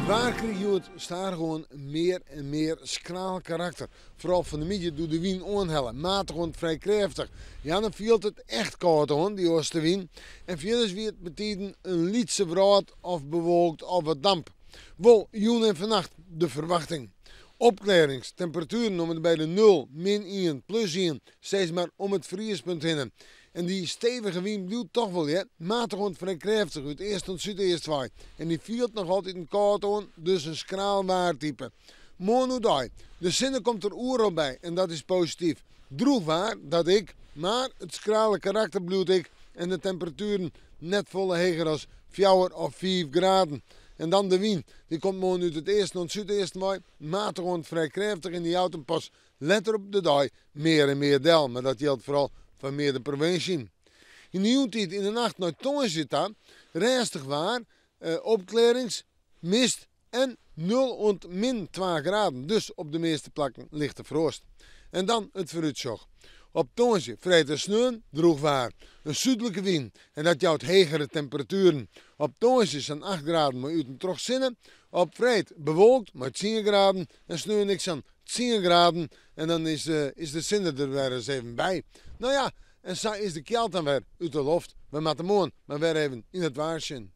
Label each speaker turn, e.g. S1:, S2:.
S1: Waar krijg je het staar gewoon meer en meer schraal karakter. Vooral van de midden doet de wien onhellen. Matig en vrij krachtig. Ja, dan viel het echt koud aan, die oostenwien. En verder weer het meteen een lietse brood of bewolkt of wat damp. Wel, joen en vannacht de verwachting. Opklaringstemperaturen noemen bij de 0, -1, +1, steeds maar om het vriespunt heen. En die stevige wind blijft toch wel, ja, matig en vrij krachtig uit eerst tot zuidoost waai. En die viel nog altijd een koud aan, dus een schraal waartype. Mooi dag. De zinnen komt er oerop bij en dat is positief. Droeg waar, dat ik, maar het schrale karakter blijft ik en de temperaturen net volle heger als 4 of 5 graden. En dan de wind, die komt mooi uit het eerste en zuidoost waai, matig en vrij krachtig en die houdt hem pas letter op de dag meer en meer del, maar dat geldt vooral van meer de provincie. In de nieuwtijd in de nacht naar Tongen zit dat, restig waar, opklarings, mist en 0 en -2 graden. Dus op de meeste plekken ligt de frost. En dan het vooruitzicht. Op Tongen vrijdag sneeuw, droeg waar. Een zuidelijke wind en dat jouwt hegere temperaturen. Op Tongen zijn 8 graden maar uit een trogzinnen. Op vrijdag bewolkt met 10 graden en sneeuw niks aan 10 graden. En dan is de zinder er weer eens even bij. Nou ja, en zo is de kjeld dan weer uit de loft. We moeten morgen maar weer even in het waarschuwen.